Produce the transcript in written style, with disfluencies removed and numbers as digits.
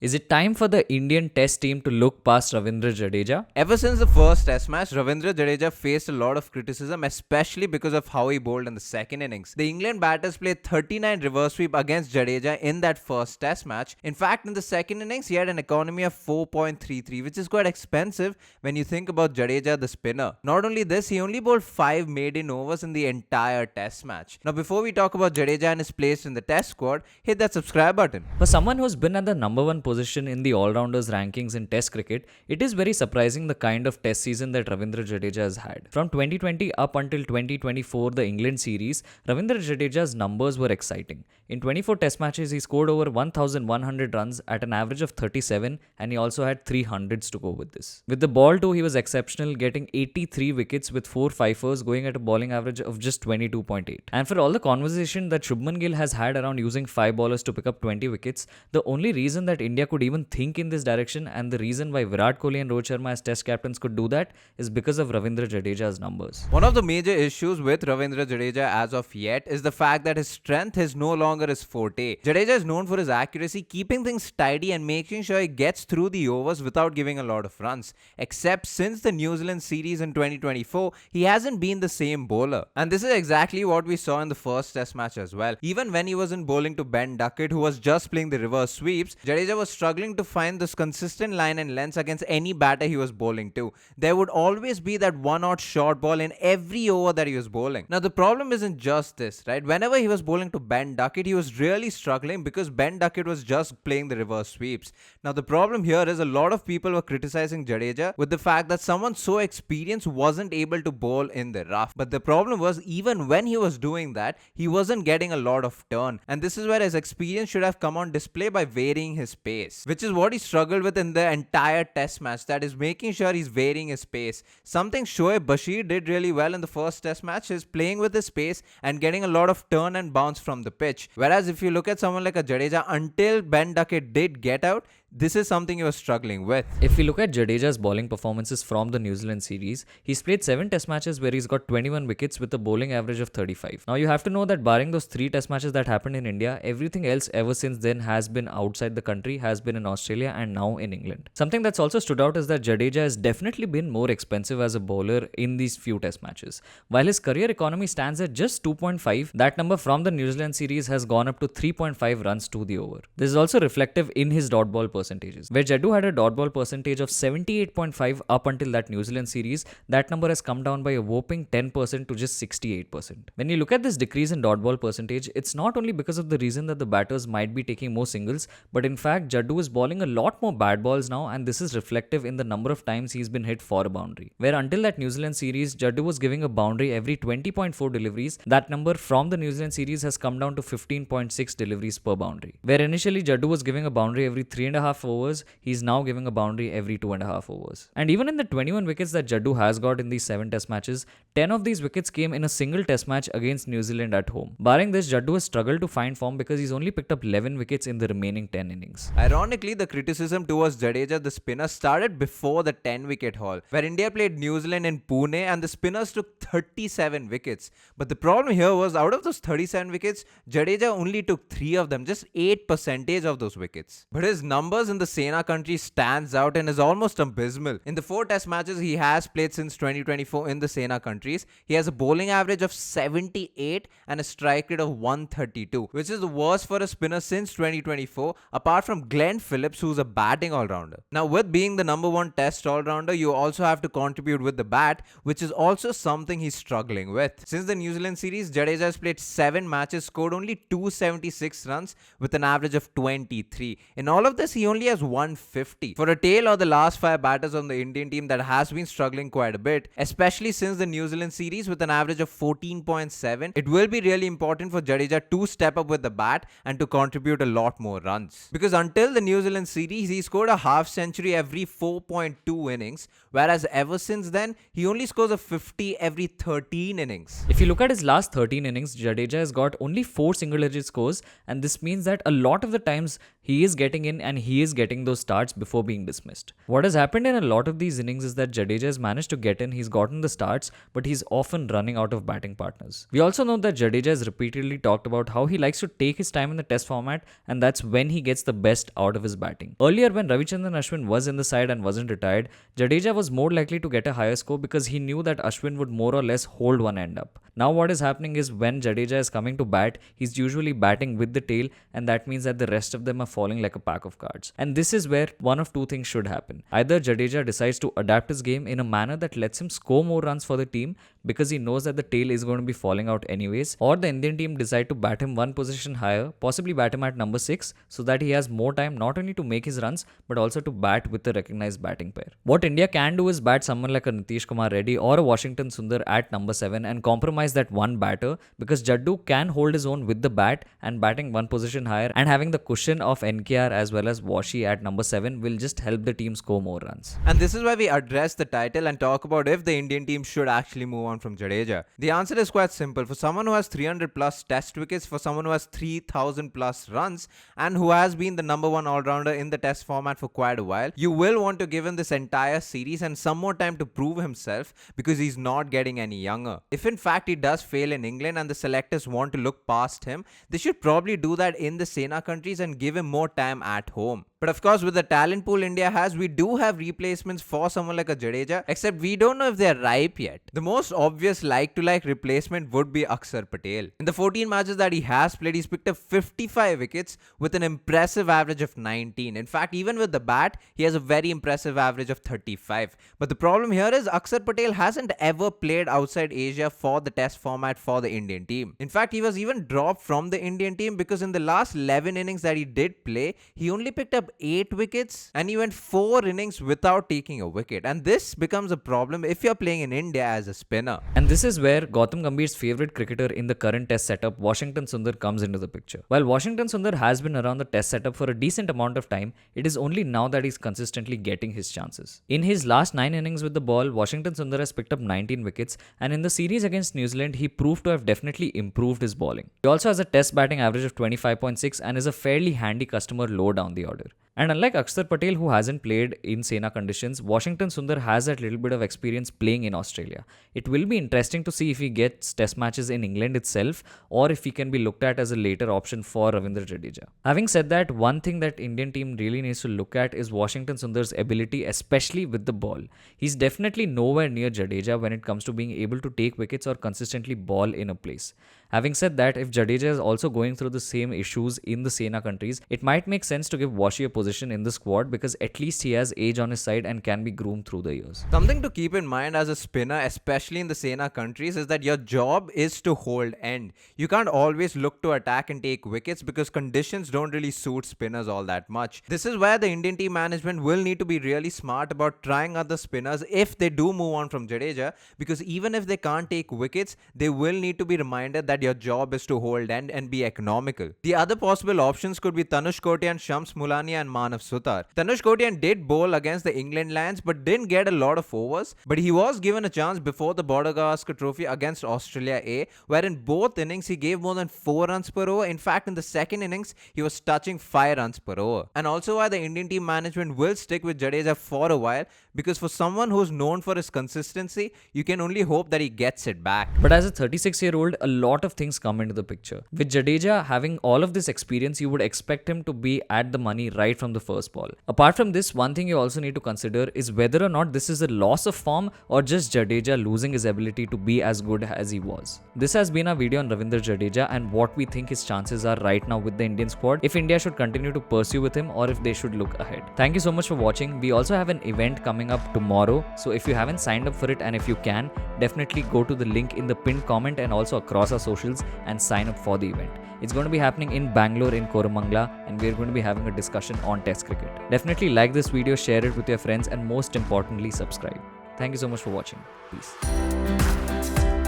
Is it time for the Indian Test team to look past Ravindra Jadeja? Ever since the first Test match, Ravindra Jadeja faced a lot of criticism, especially because of how he bowled in the second innings. The England batters played 39 reverse sweep against Jadeja in that first Test match. In fact, in the second innings, he had an economy of 4.33, which is quite expensive when you think about Jadeja, the spinner. Not only this, he only bowled 5 maiden overs in the entire Test match. Now, before we talk about Jadeja and his place in the Test squad, hit that subscribe button. For someone who's been at the number one position in the all-rounders rankings in Test cricket, it is very surprising the kind of Test season that Ravindra Jadeja has had. From 2020 up until 2024, the England series, Ravindra Jadeja's numbers were exciting. In 24 Test matches, he scored over 1,100 runs at an average of 37, and he also had 300s to go with this. With the ball too, he was exceptional, getting 83 wickets with 4 fifers, going at a bowling average of just 22.8. And for all the conversation that Shubman Gill has had around using 5 bowlers to pick up 20 wickets, the only reason that India could even think in this direction, and the reason why Virat Kohli and Rohit Sharma as Test captains could do that, is because of Ravindra Jadeja's numbers. One of the major issues with Ravindra Jadeja as of yet is the fact that his strength is no longer his forte. Jadeja is known for his accuracy, keeping things tidy and making sure he gets through the overs without giving a lot of runs. Except since the New Zealand series in 2024, he hasn't been the same bowler. And this is exactly what we saw in the first Test match as well. Even when he wasn't bowling to Ben Duckett, who was just playing the reverse sweeps, Jadeja was struggling to find this consistent line and length against any batter he was bowling to. There would always be that one-odd short ball in every over that he was bowling. Now the problem isn't just this, right? Whenever he was bowling to Ben Duckett, he was really struggling because Ben Duckett was just playing the reverse sweeps. Now the problem here is a lot of people were criticizing Jadeja with the fact that someone so experienced wasn't able to bowl in the rough. But the problem was, even when he was doing that, he wasn't getting a lot of turn. And this is where his experience should have come on display by varying his pace, which is what he struggled with in the entire Test match, that is making sure he's varying his pace. Something Shoaib Bashir did really well in the first Test match is playing with his pace and getting a lot of turn and bounce from the pitch. Whereas if you look at someone like a Jadeja, until Ben Duckett did get out, this is something he was struggling with. If we look at Jadeja's bowling performances from the New Zealand series, he's played 7 Test matches where he's got 21 wickets with a bowling average of 35. Now you have to know that barring those 3 Test matches that happened in India, everything else ever since then has been outside the country, has been in Australia and now in England. Something that's also stood out is that Jadeja has definitely been more expensive as a bowler in these few Test matches. While his career economy stands at just 2.5, that number from the New Zealand series has gone up to 3.5 runs to the over. This is also reflective in his dot ball percentages, where Jaddu had a dot ball percentage of 78.5 up until that New Zealand series. That number has come down by a whopping 10% to just 68%. When you look at this decrease in dot ball percentage, it's not only because of the reason that the batters might be taking more singles, but in fact Jaddu is bowling a lot more bad balls now, and this is reflective in the number of times he's been hit for a boundary. Where until that New Zealand series, Jaddu was giving a boundary every 20.4 deliveries, that number from the New Zealand series has come down to 15.6 deliveries per boundary. Where initially Jaddu was giving a boundary every 3.5 overs, he's now giving a boundary every 2.5 overs. And even in the 21 wickets that Jaddu has got in these 7 Test matches, 10 of these wickets came in a single Test match against New Zealand at home. Barring this, Jaddu has struggled to find form because he's only picked up 11 wickets in the remaining 10 innings. Ironically, the criticism towards Jadeja, the spinner, started before the 10-wicket haul, where India played New Zealand in Pune and the spinners took 37 wickets. But the problem here was, out of those 37 wickets, Jadeja only took 3 of them, just 8% of those wickets. But his numbers in the Sena country stands out and is almost abysmal. In the 4 Test matches he has played since 2024 in the Sena countries, he has a bowling average of 78 and a strike rate of 132, which is the worst for a spinner since 2024, apart from Glenn Phillips, who's a batting all-rounder. Now, with being the number 1 Test all-rounder, you also have to contribute with the bat, which is also something he's struggling with. Since the New Zealand series, Jadeja has played 7 matches, scored only 276 runs with an average of 23. In all of this, he only has 150. For a tale of the last 5 batters on the Indian team that has been struggling quite a bit, especially since the New Zealand series with an average of 14.7, it will be really important for Jadeja to step up with the bat and to contribute a lot more runs. Because until the New Zealand series, he scored a half century every 4.2 innings, whereas ever since then, he only scores a 50 every 13 innings. If you look at his last 13 innings, Jadeja has got only 4 single-digit scores, and this means that a lot of the times he is getting in and he is getting those starts before being dismissed. What has happened in a lot of these innings is that Jadeja has managed to get in, he's gotten the starts, but he's often running out of batting partners. We also know that Jadeja has repeatedly talked about how he likes to take his time in the test format, and that's when he gets the best out of his batting. Earlier, when Ravichandran Ashwin was in the side and wasn't retired, Jadeja was more likely to get a higher score because he knew that Ashwin would more or less hold one end up. Now what is happening is when Jadeja is coming to bat, he's usually batting with the tail, and that means that the rest of them are falling like a pack of cards. And this is where one of two things should happen. Either Jadeja decides to adapt his game in a manner that lets him score more runs for the team because he knows that the tail is going to be falling out anyways, or the Indian team decide to bat him one position higher, possibly bat him at number 6, so that he has more time not only to make his runs but also to bat with the recognized batting pair. What India can do is bat someone like a Nitish Kumar Reddy or a Washington Sundar at number 7 and compromise that one batter, because Jaddu can hold his own with the bat, and batting one position higher and having the cushion of NKR as well as Washi at number 7 will just help the team score more runs. And this is why we address the title and talk about if the Indian team should actually move on from Jadeja. The answer is quite simple. For someone who has 300 plus test wickets, for someone who has 3000 plus runs, and who has been the number one all-rounder in the test format for quite a while, you will want to give him this entire series and some more time to prove himself, because he's not getting any younger. If in fact he does fail in England and the selectors want to look past him, they should probably do that in the Sena countries and give him more time at home. But of course, with the talent pool India has, we do have replacements for someone like a Jadeja, except we don't know if they're ripe yet. The most obvious like-to-like replacement would be Akshar Patel. In the 14 matches that he has played, he's picked up 55 wickets with an impressive average of 19. In fact, even with the bat, he has a very impressive average of 35. But the problem here is Akshar Patel hasn't ever played outside Asia for the test format for the Indian team. In fact, he was even dropped from the Indian team because in the last 11 innings that he did play, he only picked up 8 wickets and he went 4 innings without taking a wicket. And this becomes a problem if you're playing in India as a spinner. And this is where Gautam Gambhir's favourite cricketer in the current test setup, Washington Sundar, comes into the picture. While Washington Sundar has been around the test setup for a decent amount of time, it is only now that he's consistently getting his chances. In his last 9 innings with the ball, Washington Sundar has picked up 19 wickets, and in the series against New Zealand, he proved to have definitely improved his bowling. He also has a test batting average of 25.6 and is a fairly handy customer low down the order. And unlike Akshar Patel, who hasn't played in Sena conditions, Washington Sundar has that little bit of experience playing in Australia. It will be interesting to see if he gets test matches in England itself, or if he can be looked at as a later option for Ravindra Jadeja. Having said that, one thing that Indian team really needs to look at is Washington Sundar's ability, especially with the ball. He's definitely nowhere near Jadeja when it comes to being able to take wickets or consistently ball in a place. Having said that, if Jadeja is also going through the same issues in the Sena countries, it might make sense to give Washi a position in the squad, because at least he has age on his side and can be groomed through the years. Something to keep in mind as a spinner, especially in the Sena countries, is that your job is to hold end. You can't always look to attack and take wickets because conditions don't really suit spinners all that much. This is where the Indian team management will need to be really smart about trying other spinners if they do move on from Jadeja, because even if they can't take wickets, they will need to be reminded that your job is to hold end and be economical. The other possible options could be Tanush Kotian, Shams Mulani and Manav Sutar. Tanush Kotian did bowl against the England Lions but didn't get a lot of overs, but he was given a chance before the Border Gavaskar Trophy against Australia A, where in both innings he gave more than 4 runs per over. In fact, in the second innings, he was touching 5 runs per over. And also why the Indian team management will stick with Jadeja for a while, because for someone who's known for his consistency, you can only hope that he gets it back. But as a 36-year-old, a lot of things come into the picture. With Jadeja having all of this experience, you would expect him to be at the money right from the first ball. Apart from this, one thing you also need to consider is whether or not this is a loss of form or just Jadeja losing his ability to be as good as he was. This has been our video on Ravindra Jadeja and what we think his chances are right now with the Indian squad, if India should continue to pursue with him or if they should look ahead. Thank you so much for watching. We also have an event coming up tomorrow, so if you haven't signed up for it, and if you can, definitely go to the link in the pinned comment and also across our socials and sign up for the event. It's going to be happening in Bangalore in Koramangala, and we're going to be having a discussion on Test cricket. Definitely like this video, share it with your friends, and most importantly, subscribe. Thank you so much for watching. Peace.